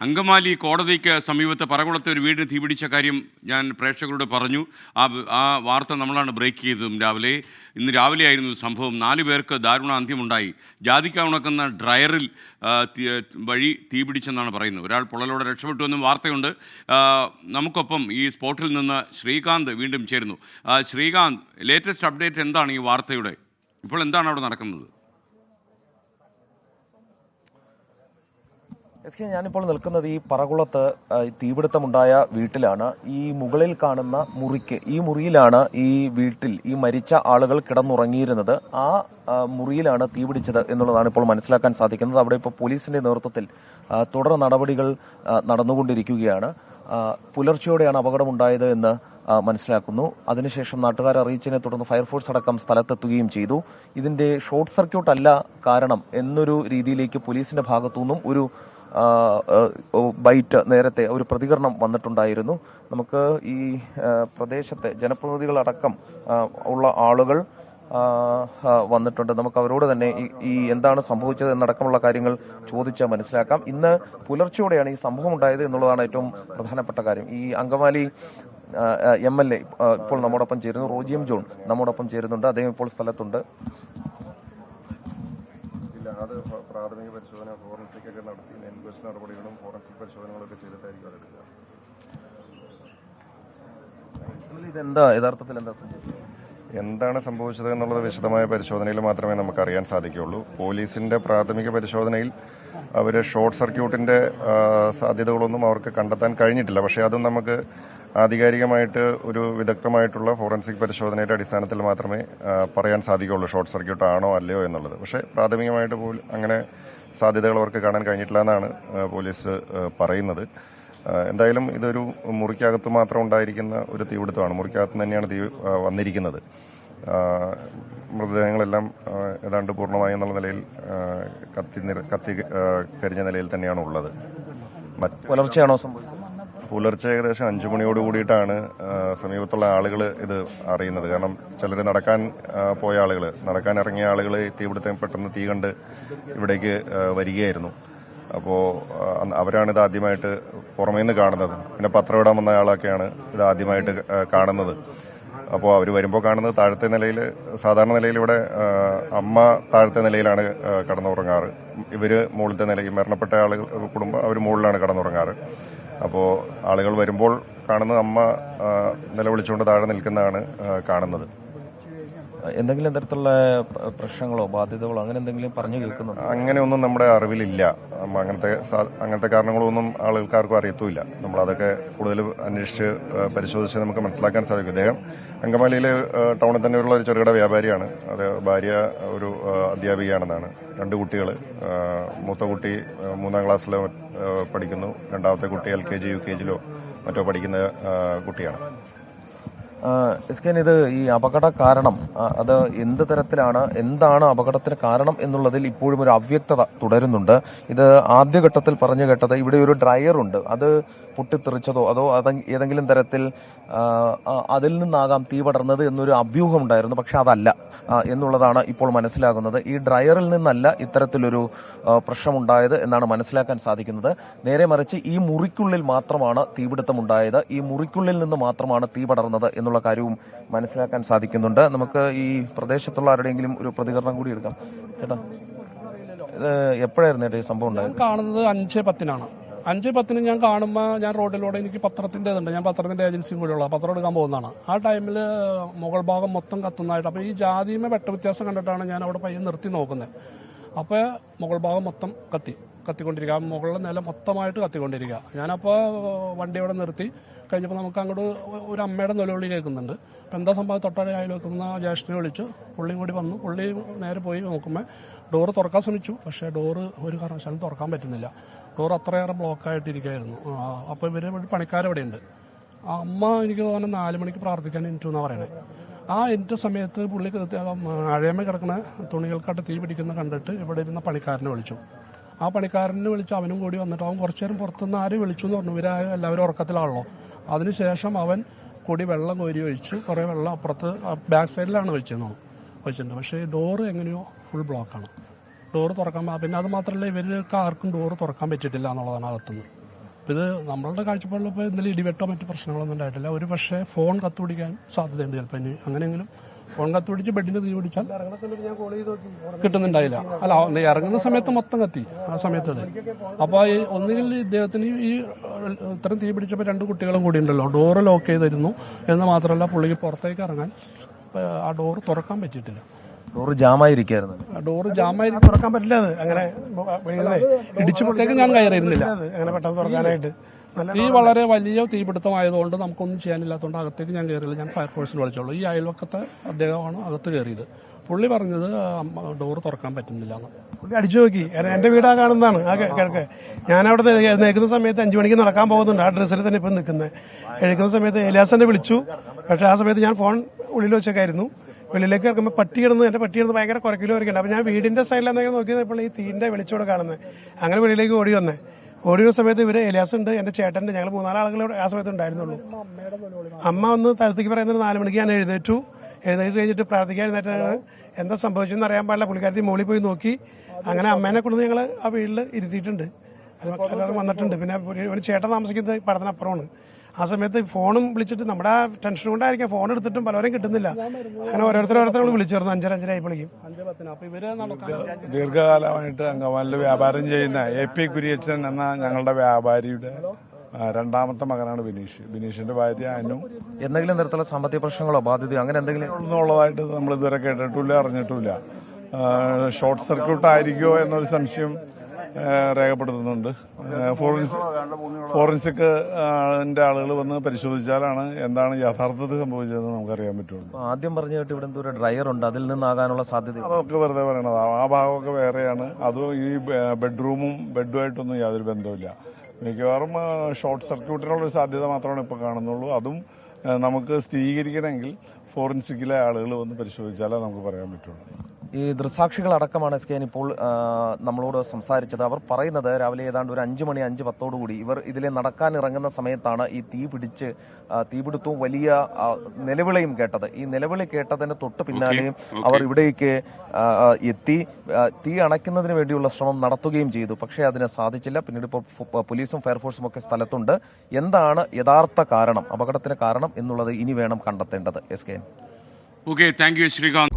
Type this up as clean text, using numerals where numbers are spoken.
അങ്കമാലി കോടതിക്ക് സമീപത്ത് പറകുളത്തെ ഒരു വീടിന് തീപിടിച്ച കാര്യം ഞാൻ പ്രേക്ഷകരോട് പറഞ്ഞു. ആ വാർത്ത നമ്മളാണ് ബ്രേക്ക് ചെയ്തതും രാവിലെ. ഇന്ന് രാവിലെയായിരുന്നു സംഭവം. 4 പേർക്ക് ദാരുണ അന്ത്യമുണ്ടായി. ജാതിക്ക ഉണക്കുന്ന ഡ്രയറിൽ വഴി തീപിടിച്ചെന്നാണ് പറയുന്നത്. ഒരാൾ പൊള്ളലോടെ രക്ഷപ്പെട്ടുവെന്നും വാർത്തയുണ്ട്. നമുക്കൊപ്പം ഈ സ്പോട്ടിൽ നിന്ന് ശ്രീകാന്ത് വീണ്ടും ചേരുന്നു. ശ്രീകാന്ത്, ലേറ്റസ്റ്റ് അപ്ഡേറ്റ് എന്താണ് ഈ വാർത്തയുടെ? ഇപ്പോൾ എന്താണ് അവിടെ നടക്കുന്നത്? ഞാനിപ്പോൾ നിൽക്കുന്നത് ഈ പറകുളത്ത് തീപിടുത്തമുണ്ടായ വീട്ടിലാണ്. ഈ മുകളിൽ കാണുന്ന ഈ മുറിയിലാണ് ഈ വീട്ടിൽ ഈ മരിച്ച ആളുകൾ കിടന്നുറങ്ങിയിരുന്നത്. ആ മുറിയിലാണ് തീപിടിച്ചത് എന്നുള്ളതാണ് ഇപ്പോൾ മനസ്സിലാക്കാൻ സാധിക്കുന്നത്. അവിടെ ഇപ്പോൾ പോലീസിന്റെ നേതൃത്വത്തിൽ തുടർ നടപടികൾ നടന്നുകൊണ്ടിരിക്കുകയാണ്. പുലർച്ചെയോടെയാണ് അപകടമുണ്ടായത് എന്ന് മനസ്സിലാക്കുന്നു. അതിനുശേഷം നാട്ടുകാരെ അറിയിച്ചതിനെ തുടർന്ന് ഫയർഫോഴ്സ് അടക്കം സ്ഥലത്തെത്തുകയും ചെയ്തു. ഇതിന്റെ ഷോർട്ട് സർക്യൂട്ട് അല്ല കാരണം എന്നൊരു രീതിയിലേക്ക് പോലീസിന്റെ ഭാഗത്തുനിന്നും ഒരു ബൈറ്റ് നേരത്തെ ഒരു പ്രതികരണം വന്നിട്ടുണ്ടായിരുന്നു. നമുക്ക് ഈ പ്രദേശത്തെ ജനപ്രതിനിധികളടക്കം ഉള്ള ആളുകൾ വന്നിട്ടുണ്ട്. നമുക്ക് അവരോട് തന്നെ ഈ എന്താണ് സംഭവിച്ചത് എന്നടക്കമുള്ള കാര്യങ്ങൾ ചോദിച്ച് മനസ്സിലാക്കാം. ഇന്ന് പുലർച്ചെയോടെയാണ് ഈ സംഭവം ഉണ്ടായത് എന്നുള്ളതാണ് ഏറ്റവും പ്രധാനപ്പെട്ട കാര്യം. ഈ അങ്കമാലി MLA ഇപ്പോൾ നമ്മോടൊപ്പം ചേരുന്നു. റോജി എം. ജോൺ നമ്മോടൊപ്പം ചേരുന്നുണ്ട്. അദ്ദേഹം ഇപ്പോൾ സ്ഥലത്തുണ്ട്. അത് പ്രാഥമിക പരിശോധന ഫോറൻസിക് ഒക്കെ നടത്തി ഇൻക്വസ്റ്റ് നടപടികളും ഫോറൻസിക് പരിശോധനകളൊക്കെ ചെയ്തിട്ടായിരിക്കും അതെടുക്കുക. ഇതെന്താ യഥാർത്ഥത്തിൽ എന്താണ് സംഭവിച്ചത് എന്നുള്ളത് വിശദമായ പരിശോധനയിൽ മാത്രമേ നമുക്ക് അറിയാൻ സാധിക്കുകയുള്ളൂ. പോലീസിന്റെ പ്രാഥമിക പരിശോധനയിൽ അവർ ഷോർട്ട് സർക്യൂട്ടിന്റെ സാധ്യതകളൊന്നും അവർക്ക് കണ്ടെത്താൻ കഴിഞ്ഞിട്ടില്ല. പക്ഷേ അതും നമുക്ക് ആധികാരികമായിട്ട് ഒരു വിദഗ്ധമായിട്ടുള്ള ഫോറൻസിക് പരിശോധനയുടെ അടിസ്ഥാനത്തിൽ മാത്രമേ പറയാൻ സാധിക്കുകയുള്ളൂ ഷോർട്ട് സർക്യൂട്ട് ആണോ അല്ലയോ എന്നുള്ളത്. പക്ഷേ പ്രാഥമികമായിട്ട് അങ്ങനെ സാധ്യതകൾ അവർക്ക് കാണാൻ കഴിഞ്ഞിട്ടില്ല എന്നാണ് പോലീസ് പറയുന്നത്. എന്തായാലും ഇതൊരു മുറിക്കകത്ത് മാത്രം ഉണ്ടായിരിക്കുന്ന ഒരു തീപിടുത്തമാണ്. മുറിക്കകത്ത് തന്നെയാണ് തീ വന്നിരിക്കുന്നത്. മൃതദേഹങ്ങളെല്ലാം ഏതാണ്ട് പൂർണ്ണമായി എന്നുള്ള നിലയിൽ കത്തി കരിഞ്ഞ നിലയിൽ തന്നെയാണ് ഉള്ളത്. പുലർച്ചെയാണോ സംഭവിച്ചത്? പുലർച്ചെ ഏകദേശം 5 മണിയോട് കൂടിയിട്ടാണ് സമീപത്തുള്ള ആളുകൾ ഇത് അറിയുന്നത്. കാരണം ചിലർ നടക്കാൻ പോയ ആളുകൾ, നടക്കാൻ ഇറങ്ങിയ ആളുകൾ തീപിടുത്തം പെട്ടെന്ന് തീ കണ്ട് ഇവിടേക്ക് വരികയായിരുന്നു. അപ്പോൾ അവരാണ് ഇത് ആദ്യമായിട്ട് പുറമേ നിന്ന് കാണുന്നത്. പിന്നെ പത്രം ഇടാൻ വന്ന ആളൊക്കെയാണ് ഇത് ആദ്യമായിട്ട് കാണുന്നത്. അപ്പോൾ അവർ വരുമ്പോൾ കാണുന്നത് താഴത്തെ നിലയിൽ, സാധാരണ നിലയിൽ ഇവിടെ അമ്മ താഴത്തെ നിലയിലാണ് കിടന്നുറങ്ങാറ്. ഇവര് മുകളിലത്തെ നിലയിൽ, മരണപ്പെട്ട ആളുകൾ കുടുംബം അവർ മുകളിലാണ് കിടന്നുറങ്ങാറ്. അപ്പോൾ ആളുകൾ വരുമ്പോൾ കാണുന്നത് അമ്മ നിലവിളിച്ചുകൊണ്ട് താഴെ നിൽക്കുന്നതാണ് കാണുന്നത്. എന്തെങ്കിലും തരത്തിലുള്ള പ്രശ്നങ്ങളോ ബാധ്യതകളോ അങ്ങനെ എന്തെങ്കിലും പറഞ്ഞു കേൾക്കുന്നുണ്ടോ? അങ്ങനെയൊന്നും നമ്മുടെ അറിവിലില്ല. അങ്ങനത്തെ കാരണങ്ങളൊന്നും ആളുകൾക്കാർക്കും അറിയത്തുമില്ല. നമ്മളതൊക്കെ കൂടുതൽ അന്വേഷിച്ച് പരിശോധിച്ച് നമുക്ക് മനസ്സിലാക്കാൻ സാധിക്കും. ഇദ്ദേഹം അങ്കമാലിയിൽ ടൗണിൽ തന്നെയുള്ള ഒരു ചെറുകിട വ്യാപാരിയാണ്. അത് ഭാര്യ ഒരു അധ്യാപികയാണെന്നാണ്. 2 കുട്ടികൾ. മൂത്ത കുട്ടി 3ാം ക്ലാസ്സിൽ പഠിക്കുന്നു. രണ്ടാമത്തെ കുട്ടി LKG UKGയിലോ മറ്റോ പഠിക്കുന്ന കുട്ടിയാണ്. ഇത് ഈ അപകട കാരണം അത് എന്ത് തരത്തിലാണ്, എന്താണ് അപകടത്തിന് കാരണം എന്നുള്ളതിൽ ഇപ്പോഴും ഒരു അവ്യക്തത തുടരുന്നുണ്ട്. ഇത് ആദ്യഘട്ടത്തിൽ പറഞ്ഞു കേട്ടത് ഇവിടെ ഒരു ഡ്രയർ ഉണ്ട്, അത് പൊട്ടിത്തെറിച്ചതോ അതോ ഏതെങ്കിലും തരത്തിൽ അതിൽ നിന്നാകാം തീ പടർന്നത് എന്നൊരു അഭ്യൂഹം ഉണ്ടായിരുന്നു. പക്ഷെ അതല്ല എന്നുള്ളതാണ് ഇപ്പോൾ മനസ്സിലാകുന്നത്. ഈ ഡ്രയറിൽ നിന്നല്ല ഇത്തരത്തിലൊരു പ്രശ്നമുണ്ടായത് എന്നാണ് മനസ്സിലാക്കാൻ സാധിക്കുന്നത്. നേരെ മറിച്ച് ഈ മുറിക്കുള്ളിൽ മാത്രമാണ് തീപിടുത്തമുണ്ടായത്, ഈ മുറിക്കുള്ളിൽ നിന്ന് മാത്രമാണ് തീ പടർന്നത് എന്നുള്ള കാര്യവും മനസ്സിലാക്കാൻ സാധിക്കുന്നുണ്ട്. നമുക്ക് ഈ പ്രദേശത്തുള്ള ആരുടെയെങ്കിലും ഒരു പ്രതികരണം കൂടി എടുക്കാം. ചേട്ടാ, ഇത് എപ്പോഴായിരുന്നു ഈ സംഭവം ഉണ്ടായത്? കാണുന്നത് 5:10 5:10 ഞാൻ കാണുമ്പോൾ ഞാൻ റോഡിലൂടെ, എനിക്ക് പത്രത്തിന്റെ ഇതുണ്ട്, ഞാൻ പത്രത്തിന്റെ ഏജൻസിയും കൂടെ ഉള്ളത്, പത്രം എടുക്കാൻ പോകുന്നതാണ്. ആ ടൈമിൽ മുകൾ ഭാഗം മൊത്തം കത്തുന്നതായിട്ട്, അപ്പോൾ ഈ ജാതിയുമേ വെട്ട വ്യത്യാസം കണ്ടിട്ടാണ് ഞാൻ അവിടെ പയ്യെ നിർത്തി നോക്കുന്നത്. അപ്പോൾ മുകൾ ഭാഗം മൊത്തം കത്തിക്കൊണ്ടിരിക്കുക, മുകളിലെ നില മൊത്തമായിട്ട് കത്തിക്കൊണ്ടിരിക്കുക. ഞാനപ്പോൾ വണ്ടി അവിടെ നിർത്തി കഴിഞ്ഞപ്പോൾ നമുക്ക് അങ്ങോട്ട് ഒരു അമ്മയുടെ നിലവിളി കേൾക്കുന്നുണ്ട്. അപ്പോൾ എന്താ സംഭവം? തൊട്ടടുത്ത് അയൽ വെക്കുന്ന ജ്യേഷ്ഠനെ വിളിച്ചു, പുള്ളിയും കൂടി വന്നു. പുള്ളി നേരെ പോയി നോക്കുമ്പോൾ ഡോറ് തുറക്കാൻ ശ്രമിച്ചു, പക്ഷേ ഡോറ് ഒരു കാരണവശാലും തുറക്കാൻ പറ്റുന്നില്ല. ഡോർ അത്രയേറെ ബ്ലോക്കായിട്ടിരിക്കുകയായിരുന്നു. അപ്പോൾ ഇവർ പണിക്കാരവിടെ ഉണ്ട്. അമ്മ എനിക്ക് തോന്നുന്നു 4 മണിക്ക് പ്രാർത്ഥിക്കാൻ എനിക്ക് എന്നാണ് പറയണേ. ആ എൻ്റെ സമയത്ത് പുള്ളി അഴയമ്മ കിടക്കുന്ന തുണികൾക്കായിട്ട് തീ പിടിക്കുന്ന കണ്ടിട്ട് ഇവിടെ ഇരുന്ന പണിക്കാരനെ വിളിച്ചു. ആ പണിക്കാരനെ വിളിച്ച് അവനും കൂടി വന്നിട്ട് അവൻ കുറച്ചു നേരം പുറത്തുനിന്ന് ആരും വിളിച്ചു എന്ന് പറഞ്ഞു. ഇവരായ എല്ലാവരും ഉറക്കത്തിലാണല്ലോ. അതിനുശേഷം അവൻ കൂടി വെള്ളം കോരി ഒഴിച്ച് കുറേ വെള്ളം അപ്പുറത്ത് ബാക്ക് സൈഡിലാണ് വെച്ചിട്ടുണ്ട്. പക്ഷേ ഡോറ് എങ്ങനെയോ ഫുൾ ബ്ലോക്കാണ്. ഡോറ് തുറക്കാൻ, പിന്നെ അത് മാത്രമല്ല ഇവർക്ക് ആർക്കും ഡോറ് തുറക്കാൻ പറ്റിയിട്ടില്ല എന്നുള്ളതാണ് അകത്തുനിന്ന്. അപ്പോൾ ഇത് നമ്മളുടെ കാഴ്ചപ്പാടിൽ ഇപ്പോൾ ഇന്നലെ ഇടിവെട്ടോ മറ്റു പ്രശ്നങ്ങളൊന്നും ഉണ്ടായിട്ടില്ല. ഒരു പക്ഷേ ഫോൺ കത്തുപിടിക്കാൻ സാധ്യതയുണ്ട് ചിലപ്പോൾ. ഇനി അങ്ങനെയെങ്കിലും ഫോൺ കത്തുപിടിച്ച് ബെഡിന് തീ പിടിച്ചാൽ കിട്ടുന്നുണ്ടായില്ല. അല്ല, ഇറങ്ങുന്ന സമയത്ത് മൊത്തം കത്തി ആ സമയത്ത്. അപ്പോൾ ഒന്നുകിൽ ഇദ്ദേഹത്തിന് ഈ ഇത്തരം തീ പിടിച്ചപ്പോൾ 2 കുട്ടികളും കൂടി ഉണ്ടല്ലോ, ഡോറ് ലോക്ക് ചെയ്തിരുന്നു എന്ന് മാത്രമല്ല പുള്ളിക്ക് പുറത്തേക്ക് ഇറങ്ങാൻ ആ ഡോറ് തുറക്കാൻ പറ്റിയിട്ടില്ല. ഡോറ് ജാമായിരിക്കായിരുന്നു. ഡോറ് ജാമായി തുറക്കാൻ പറ്റില്ല. അത് അങ്ങനെ ഇടിച്ചപ്പോഴത്തേക്ക് ഞാൻ കയറിയിരുന്നില്ല. അങ്ങനെ പെട്ടെന്ന് തുറക്കാനായിട്ട് തീ വളരെ വലിയ തീപിടുത്തമായതുകൊണ്ട് നമുക്കൊന്നും ചെയ്യാനില്ലാത്തതുകൊണ്ട് അകത്തേക്ക് ഞാൻ കയറിയില്ല. ഞാൻ ഫയർഫോഴ്സിന് വിളിച്ചോളൂ. ഈ അയൽവക്കത്തെ അദ്ദേഹമാണ് അകത്ത് കയറിയത്. പുള്ളി പറഞ്ഞത് ഡോറ് തുറക്കാൻ പറ്റുന്നില്ല എന്ന്. പുള്ളി അടിച്ചു നോക്കി. എന്റെ വീടാ കാണുന്നതാണ് ആ കിഴക്ക്. ഞാൻ അവിടെ നിൽക്കുന്ന സമയത്ത് 5 മണിക്ക് നടക്കാൻ പോകുന്നുണ്ട്. ആ ഡ്രസ്സിൽ തന്നെ ഇപ്പം നിൽക്കുന്നത്. എഴുക്കുന്ന സമയത്ത് എലിയാസനെ വിളിച്ചു. പക്ഷേ ആ സമയത്ത് ഞാൻ ഫോൺ ഉള്ളിൽ വെച്ചേക്കായിരുന്നു. വെളിയിലേക്ക് ഇറക്കുമ്പോൾ പട്ടി കിടന്ന് ഭയങ്കര കുറക്കിലും വരയ്ക്കുന്നുണ്ട്. അപ്പോൾ ഞാൻ വീടിന്റെ സൈഡിൽ എന്തെങ്കിലും നോക്കിയപ്പോൾ ഈ തീന്റെ വെളിച്ചോടെ കാണുന്നത്. അങ്ങനെ വെളിയിലേക്ക് ഓടി വന്നേ. ഓടിയ സമയത്ത് ഇവര് എലിയാസ് ഉണ്ട്, എന്റെ ചേട്ടൻ്റെ, ഞങ്ങൾ 3-4 ആളുകൾ ആ സമയത്ത് ഉണ്ടായിരുന്നുള്ളൂ. അമ്മ ഒന്ന് തലത്തേക്ക് പറയുന്നത് 4 മണിക്ക് ഞാൻ എഴുന്നേറ്റ് കഴിഞ്ഞിട്ട് പ്രാർത്ഥിക്കാൻ എഴുന്നേറ്റാണ്. എന്താ സംഭവിച്ചെന്ന് അറിയാൻ പാടില്ല. പുള്ളിക്കാരത്തി മുകളിൽ പോയി നോക്കി. അങ്ങനെ അമ്മേനെ കൊണ്ട് ഞങ്ങൾ ആ വീട്ടിൽ ഇരുത്തിയിട്ടുണ്ട്. എല്ലാവരും വന്നിട്ടുണ്ട്. പിന്നെ ഒരു ചേട്ടൻ താമസിക്കുന്നത് പടത്തിനപ്പുറമാണ്. ആ സമയത്ത് ഫോണും വിളിച്ചിട്ട് നമ്മുടെ ആ ടെൻഷൻ കൊണ്ടായിരിക്കും ഫോൺ എടുത്തിട്ടും പലവരും കിട്ടുന്നില്ല. അങ്ങനെ ഓരോരുത്തരോട് വിളിച്ചിരുന്നു. 5:30 ആയപ്പോഴേക്കും. ദീർഘകാലമായിട്ട് അങ്കമാലിൽ വ്യാപാരം ചെയ്യുന്ന AP കുര്യച്ചൻ എന്ന ഞങ്ങളുടെ വ്യാപാരിയുടെ 2ാമത്തെ മകനാണ് ബിനീഷിന്റെ ഭാര്യ അനു. എന്തെങ്കിലും തരത്തിലുള്ള സാമ്പത്തിക പ്രശ്നങ്ങളോ ബാധ്യതയോ അങ്ങനെ എന്തെങ്കിലും ഉള്ളതായിട്ട് നമ്മൾ ഇതുവരെ കേട്ടിട്ടില്ല, അറിഞ്ഞിട്ടില്ല. ഷോർട്ട് സർക്യൂട്ട് ആയിരിക്കുമോ എന്നൊരു സംശയം രേഖപ്പെടുത്തുന്നുണ്ട്. ഫോറൻസിക് ആളുകൾ വന്ന് പരിശോധിച്ചാലാണ് എന്താണ് യഥാർത്ഥത്തിൽ സംഭവിച്ചതെന്ന് നമുക്കറിയാൻ പറ്റുള്ളൂ. ആദ്യം പറഞ്ഞു കേട്ട് ഇവിടെ എന്തോ ഒരു ഡ്രയർ ഉണ്ട്, അതിൽ നിന്നാകാനുള്ള സാധ്യത. അതൊക്കെ വെറുതെ പറയണത്. ആ ഭാഗമൊക്കെ വേറെയാണ്. അതും ഈ ബെഡ്റൂമും ബെഡുമായിട്ടൊന്നും യാതൊരു ബന്ധമില്ല. മിക്കവാറും ഷോർട്ട് സർക്യൂട്ടിനുള്ള ഒരു സാധ്യത മാത്രമാണ് ഇപ്പോൾ കാണുന്നുള്ളൂ. അതും നമുക്ക് സ്ഥിരീകരിക്കണമെങ്കിൽ ഫോറൻസിക്കിലെ ആളുകൾ വന്ന് പരിശോധിച്ചാലേ നമുക്ക് പറയാൻ പറ്റുള്ളൂ. ഈ ദൃക്സാക്ഷികളടക്കമാണ് SKN ഇപ്പോൾ നമ്മളോട് സംസാരിച്ചത്. അവർ പറയുന്നത് രാവിലെ ഏതാണ്ട് ഒരു 5 മണി 5:10 കൂടി ഇവർ ഇതിലെ നടക്കാൻ ഇറങ്ങുന്ന സമയത്താണ് ഈ തീപിടുത്തവും വലിയ നിലവിളിയും കേട്ടത്. ഈ നിലവിളി കേട്ടതിന് തൊട്ട് പിന്നാലെയും അവർ ഇവിടേക്ക് എത്തി തീ അണയ്ക്കുന്നതിന് വേണ്ടിയുള്ള ശ്രമം നടത്തുകയും ചെയ്തു. പക്ഷേ അതിന് സാധിച്ചില്ല. പിന്നീട് ഇപ്പോൾ പോലീസും ഫയർഫോഴ്സും ഒക്കെ സ്ഥലത്തുണ്ട്. എന്താണ് യഥാർത്ഥ കാരണം, അപകടത്തിന് കാരണം എന്നുള്ളത് ഇനി വേണം കണ്ടെത്തേണ്ടത്. SKN. Okay, thank you Srikanth.